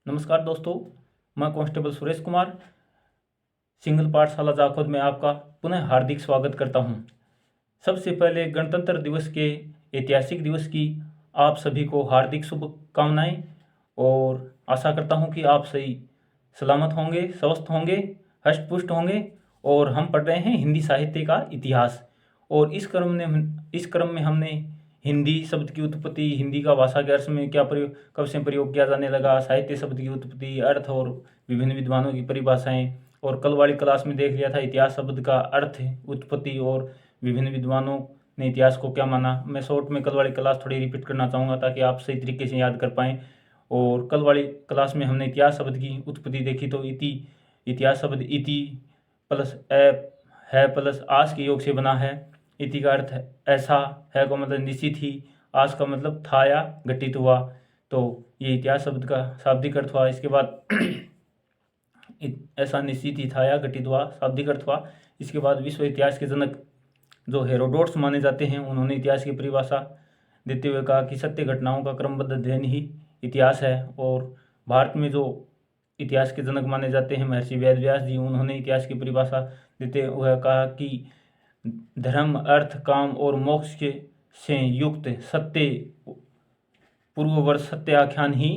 नमस्कार दोस्तों, मैं कांस्टेबल सुरेश कुमार सिंगल पाठशाला जाखोद में आपका पुनः हार्दिक स्वागत करता हूं। सबसे पहले गणतंत्र दिवस के ऐतिहासिक दिवस की आप सभी को हार्दिक शुभकामनाएं और आशा करता हूं कि आप सही सलामत होंगे, स्वस्थ होंगे, हष्ट पुष्ट होंगे। और हम पढ़ रहे हैं हिंदी साहित्य का इतिहास। और इस क्रम में हमने हिंदी शब्द की उत्पत्ति, हिंदी का भाषा के अर्थ में क्या प्रयोग, कब से प्रयोग किया जाने लगा, साहित्य शब्द की उत्पत्ति, अर्थ और विभिन्न विद्वानों की परिभाषाएं। और कल वाली क्लास में देख लिया था इतिहास शब्द का अर्थ, उत्पत्ति और विभिन्न विद्वानों ने इतिहास को क्या माना। मैं शॉर्ट में कल वाली क्लास थोड़ी रिपीट करना चाहूँगा ताकि आप सही तरीके से याद कर पाएँ। और कल वाली क्लास में हमने इतिहास शब्द की उत्पत्ति देखी। तो इतिहास शब्द इति प्लस है प्लस आस के योग से बना है। इति का अर्थ ऐसा, है का मतलब निश्चित ही, आस का मतलब था या घटित हुआ। तो ये इतिहास शब्द का शाब्दिक अर्थ हुआ। इसके बाद ऐसा निश्चित ही था या घटित हुआ, शाब्दिक अर्थ हुआ। इसके बाद विश्व इतिहास के जनक जो हेरोडोट्स माने जाते हैं, उन्होंने इतिहास की परिभाषा देते हुए कहा कि सत्य घटनाओं का क्रमबद्ध अध्ययन ही इतिहास है। और भारत में जो इतिहास के जनक माने जाते हैं महर्षि वेद व्यास जी, उन्होंने इतिहास की परिभाषा देते हुए कहा कि धर्म, अर्थ, काम और मोक्ष के से युक्त सत्य पूर्ववर्त सत्य आख्यान ही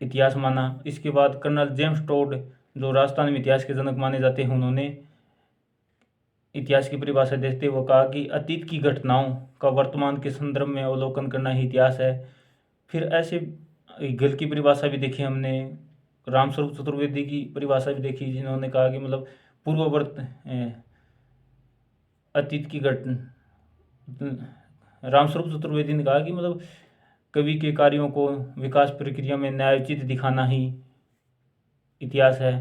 इतिहास माना। इसके बाद कर्नल जेम्स टोड जो राजस्थान में इतिहास के जनक माने जाते हैं, उन्होंने इतिहास की परिभाषा देते हुए कहा कि अतीत की घटनाओं का वर्तमान के संदर्भ में अवलोकन करना ही इतिहास है। फिर ऐसे गल की परिभाषा भी देखी हमने, रामस्वरूप चतुर्वेदी की परिभाषा भी देखी, जिन्होंने कहा कि मतलब पूर्ववर्त अतीत की रामस्वरूप चतुर्वेदी ने कहा कि मतलब कवि के कार्यों को विकास प्रक्रिया में न्यायोचित दिखाना ही इतिहास है।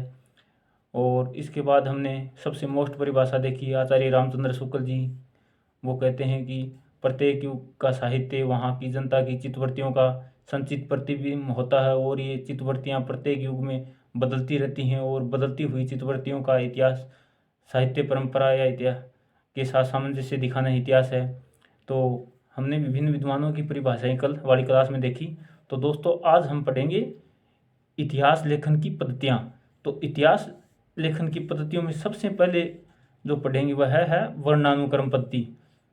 और इसके बाद हमने सबसे मोस्ट परिभाषा देखी आचार्य रामचंद्र शुक्ल जी। वो कहते हैं कि प्रत्येक युग का साहित्य वहाँ की जनता की चित्तवृत्तियों का संचित प्रतिबिंब होता है और ये चित्तवृत्तियाँ प्रत्येक युग में बदलती रहती हैं और बदलती हुई चित्तवृत्तियों का इतिहास साहित्य परंपरा या इतिहास के साथ सामंजस्य दिखाना इतिहास है। तो हमने विभिन्न विद्वानों की परिभाषाएं कल वाली क्लास में देखी। तो दोस्तों, आज हम पढ़ेंगे इतिहास लेखन की पद्धतियाँ। तो इतिहास लेखन की पद्धतियों में सबसे पहले जो पढ़ेंगे वह है वर्णानुक्रम पद्धति।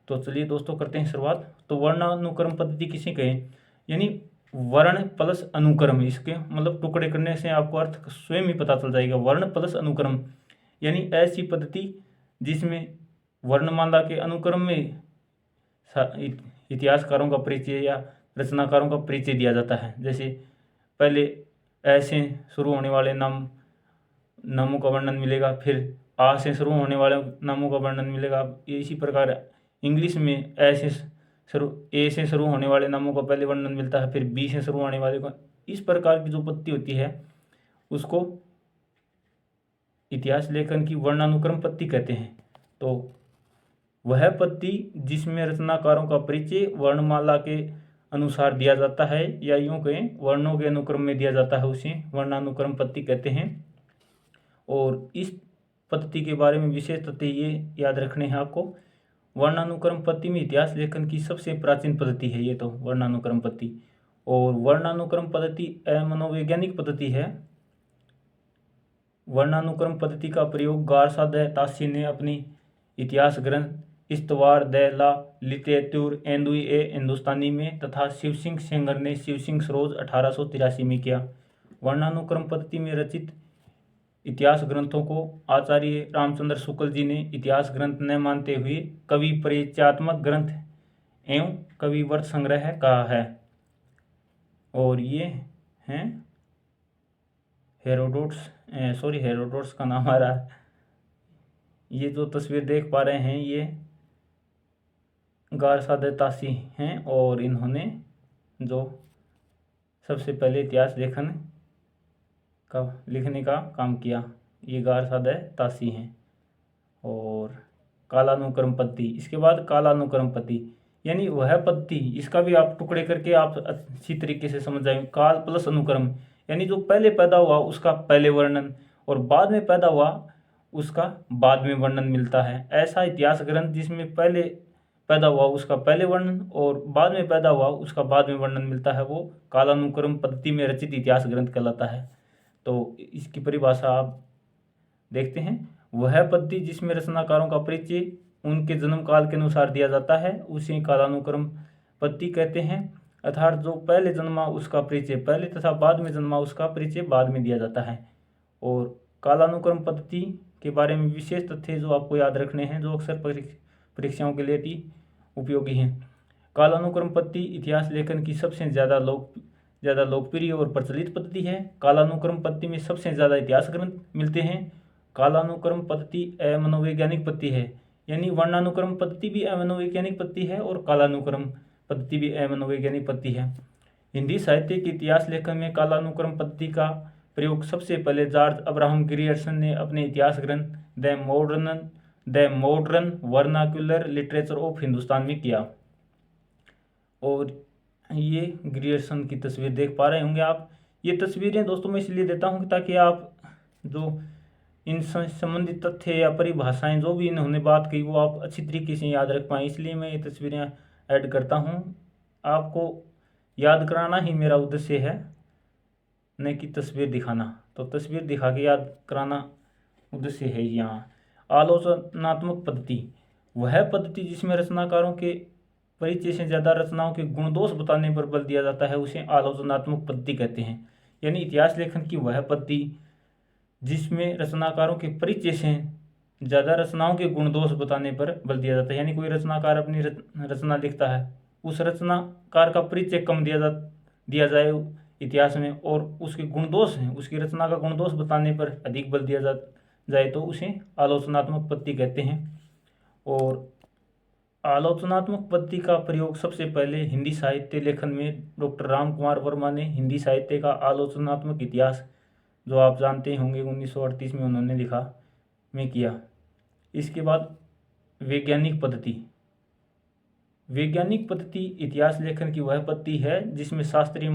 तो चलिए दोस्तों, करते हैं शुरुआत। तो वर्णानुक्रम पद्धति किसे कहें, यानी वर्ण प्लस अनुक्रम। इसके मतलब टुकड़े करने से आपको अर्थ स्वयं ही पता चल जाएगा। वर्ण प्लस अनुक्रम यानी ऐसी पद्धति जिसमें वर्णमाला के अनुक्रम में इतिहासकारों का परिचय या रचनाकारों का परिचय दिया जाता है। जैसे पहले ऐसे शुरू होने वाले नामों का वर्णन मिलेगा, फिर आ से शुरू होने वाले नामों का वर्णन मिलेगा। इसी प्रकार इंग्लिश में ए से शुरू होने वाले नामों का पहले वर्णन मिलता है, फिर बी से शुरू होने वाले का। इस प्रकार की जो पद्धति होती है उसको इतिहास लेखन की वर्णानुक्रम पद्धति कहते हैं। तो वह पद्धति जिसमें रचनाकारों का परिचय वर्णमाला के अनुसार दिया जाता है या यूँ कहें वर्णों के अनुक्रम में दिया जाता है, उसे वर्णानुक्रम पद्धति कहते हैं। और इस पद्धति के बारे में विशेष तथ्य ये याद रखने हैं आपको। वर्णानुक्रम पद्धति में इतिहास लेखन की सबसे प्राचीन पद्धति है ये तो वर्णानुक्रम पद्धति। और वर्णानुक्रम पद्धति मनोवैज्ञानिक पद्धति है। वर्णानुक्रम पद्धति का प्रयोग गारसा द तासी ने अपनी इतिहास ग्रंथ इस्तवार द ला लिटरेचर एंदुई ए हिंदुस्तानी में तथा शिव सिंह सेंगर ने शिव सिंह सरोज 1883 में किया। वर्णानुक्रम पद्धति में रचित इतिहास ग्रंथों को आचार्य रामचंद्र शुक्ल जी ने इतिहास ग्रंथ न मानते हुए कवि परिचयात्मक ग्रंथ एवं कविवर्त संग्रह कहा है। और ये हैं हेरोडोट्स का नाम आ रहा है। ये जो तस्वीर देख पा रहे हैं ये गारसा द तासी हैं और इन्होंने जो सबसे पहले इतिहास लिखने का काम किया, ये गारसा द तासी हैं। और कालानुक्रम पद्धति, इसके बाद कालानुक्रम पद्धति यानी वह पद्धति, इसका भी आप टुकड़े करके आप अच्छी तरीके से समझ जाएंगे। काल प्लस अनुक्रम यानी जो पहले पैदा हुआ उसका पहले वर्णन और बाद में पैदा हुआ उसका बाद में वर्णन मिलता है। ऐसा इतिहास ग्रंथ जिसमें पहले पैदा हुआ उसका पहले वर्णन और बाद में पैदा हुआ उसका बाद में वर्णन मिलता है, वो कालानुक्रम पद्धति में रचित इतिहास ग्रंथ कहलाता है। तो इसकी परिभाषा आप देखते हैं, वह पद्धति जिसमें रचनाकारों का परिचय उनके जन्म काल के अनुसार दिया जाता है उसे कालानुक्रम पद्धति कहते हैं। अर्थात जो पहले जन्मा उसका परिचय पहले तथा बाद में जन्मा उसका परिचय बाद में दिया जाता है। और कालानुक्रम पद्धति के बारे में विशेष तथ्य जो आपको याद रखने हैं, जो अक्सर परीक्षाओं के लिए भी उपयोगी हैं। कालानुक्रम पद्धति इतिहास लेखन की सबसे ज़्यादा लोकप्रिय और प्रचलित पद्धति है। कालानुक्रम पद्धति में सबसे ज़्यादा इतिहास ग्रंथ मिलते हैं। कालानुक्रम पद्धति अमनोवैज्ञानिक पद्धति है, यानी वर्णानुक्रम पद्धति भी अमनोवैज्ञानिक पद्धति है और कालानुक्रम पद्धति भी अमनोवैज्ञानिक पद्धति है। हिंदी साहित्य के इतिहास लेखन में कालानुक्रम पद्धति का प्रयोग सबसे पहले जॉर्ज अब्राहम ग्रियर्सन ने अपने इतिहास ग्रंथ the modern vernacular literature of Hindustan में किया। और ये ग्रियर्सन की तस्वीर देख पा रहे होंगे आप। ये तस्वीरें दोस्तों मैं इसलिए देता हूँ ताकि आप जो इन संबंधित तथ्य या परिभाषाएं जो भी इन्होंने बात की वो आप अच्छी तरीके से याद रख पाएँ, इसलिए मैं ये तस्वीरें ऐड करता हूँ। आपको याद कराना ही मेरा उद्देश्य है, न कि तस्वीर दिखाना। तो तस्वीर दिखा के याद कराना उद्देश्य है यहाँ। आलोचनात्मक पद्धति वह पद्धति जिसमें रचनाकारों के परिचय से ज़्यादा रचनाओं के गुण दोष बताने पर बल दिया जाता है उसे आलोचनात्मक पद्धति कहते हैं। यानी इतिहास लेखन की वह पद्धति जिसमें रचनाकारों के परिचय से ज़्यादा रचनाओं के गुण दोष बताने पर बल दिया जाता है। यानी कोई रचनाकार अपनी रचना लिखता है, उस रचनाकार का परिचय कम दिया जाए इतिहास में और उसके गुण दोष हैं, उसकी रचना का गुण दोष बताने पर अधिक बल दिया जाए तो उसे आलोचनात्मक पद्धति कहते हैं। और आलोचनात्मक पद्धति का प्रयोग सबसे पहले हिंदी साहित्य लेखन में डॉक्टर राम कुमार वर्मा ने हिंदी साहित्य का आलोचनात्मक इतिहास, जो आप जानते होंगे 1938 में उन्होंने लिखा, में किया। इसके बाद वैज्ञानिक पद्धति इतिहास लेखन की वह पद्धति है जिसमें शास्त्रीय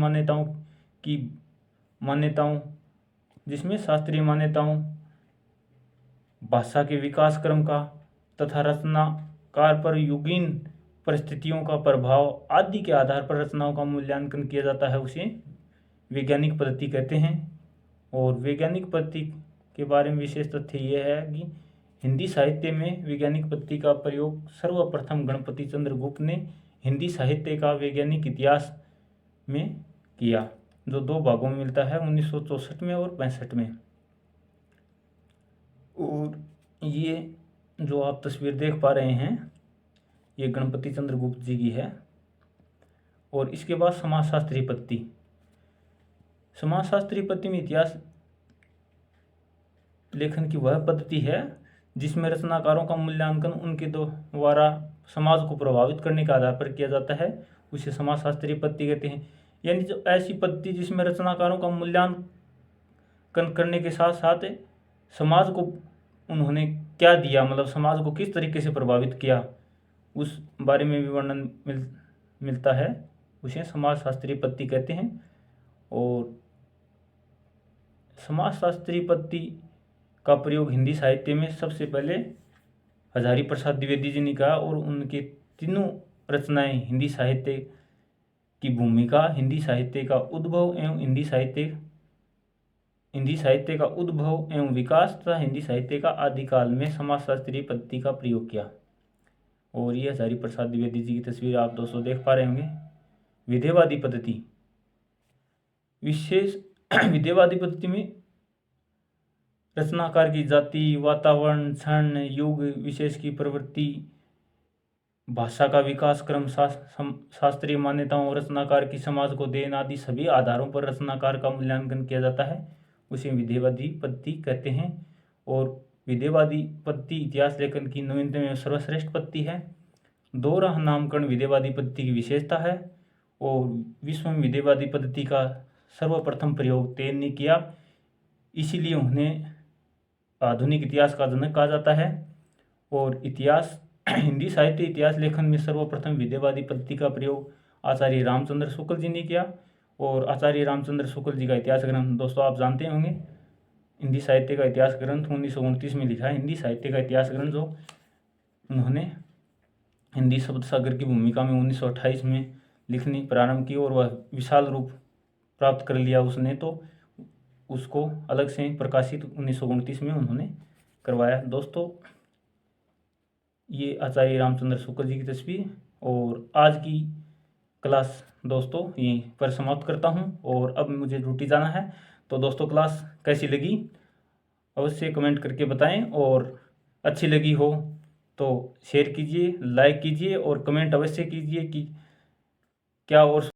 मान्यताओं भाषा के विकास क्रम का तथा रचनाकार पर युगीन परिस्थितियों का प्रभाव आदि के आधार पर रचनाओं का मूल्यांकन किया जाता है, उसे वैज्ञानिक पद्धति कहते हैं। और वैज्ञानिक पद्धति के बारे में विशेष तथ्य यह है कि हिंदी साहित्य में वैज्ञानिक पद्धति का प्रयोग सर्वप्रथम गणपति चंद्र गुप्त ने हिंदी साहित्य का वैज्ञानिक इतिहास में किया, जो 2 भागों में मिलता है, 1964 में और 65 में। और ये जो आप तस्वीर देख पा रहे हैं ये गणपति चंद्र गुप्त जी की है। और इसके बाद समाजशास्त्रीय पद्धति में इतिहास लेखन की वह पद्धति है जिसमें रचनाकारों का मूल्यांकन उनके द्वारा समाज को प्रभावित करने के आधार पर किया जाता है, उसे समाजशास्त्रीय पद्धति कहते हैं। यानी जो ऐसी पद्धति जिसमें रचनाकारों का मूल्यांकन करने के साथ साथ समाज को उन्होंने क्या दिया, मतलब समाज को किस तरीके से प्रभावित किया, उस बारे में भी वर्णन मिलता है, उसे समाजशास्त्रीय पद्धति कहते हैं। और समाजशास्त्रीय पद्धति का प्रयोग हिंदी साहित्य में सबसे पहले हजारी प्रसाद द्विवेदी जी ने कहा और उनके तीनों रचनाएं हिंदी साहित्य की भूमिका, हिंदी साहित्य का उद्भव एवं हिंदी साहित्य का उद्भव एवं विकास तथा हिंदी साहित्य का आदिकाल में समाजशास्त्रीय पद्धति का प्रयोग किया। और ये हजारी प्रसाद द्विवेदी जी की तस्वीर आप दोस्तों देख पा रहे होंगे। विधेयवादी पद्धति विधेयवादी पद्धति में रचनाकार की जाति, वातावरण, क्षण, युग विशेष की प्रवृत्ति, भाषा का विकास क्रम, शास्त्रीय मान्यताओं, रचनाकार की समाज को देन आदि सभी आधारों पर रचनाकार का मूल्यांकन किया जाता है, उसे विधेयवादी पद्धति कहते हैं। और विधेयवादी पद्धति इतिहास लेखन की नवीनतम एवं सर्वश्रेष्ठ पद्धति है। दोहरा नामकरण विधेयवादी पद्धति की विशेषता है और विश्व में विधेयवादी पद्धति का सर्वप्रथम प्रयोग तेन ने किया, इसीलिए उन्हें आधुनिक इतिहास का जनक कहा जाता है। और हिंदी साहित्य इतिहास लेखन में सर्वप्रथम विधेयवादी पद्धति का प्रयोग आचार्य रामचंद्र शुक्ल जी ने किया। और आचार्य रामचंद्र शुक्ल जी का इतिहास ग्रंथ दोस्तों आप जानते होंगे, हिंदी साहित्य का इतिहास ग्रंथ 1929 में लिखा है। हिंदी साहित्य का इतिहास ग्रंथ जो उन्होंने हिंदी शब्द सागर की भूमिका में 1928 में लिखनी प्रारंभ की और वह विशाल रूप प्राप्त कर लिया उसने, तो उसको अलग से प्रकाशित 1929 में उन्होंने करवाया। दोस्तों, ये आचार्य रामचंद्र शुक्ल जी की तस्वीर। और आज की क्लास दोस्तों यहीं पर समाप्त करता हूँ और अब मुझे ड्यूटी जाना है। तो दोस्तों, क्लास कैसी लगी अवश्य कमेंट करके बताएं, और अच्छी लगी हो तो शेयर कीजिए, लाइक कीजिए और कमेंट अवश्य कीजिए कि क्या और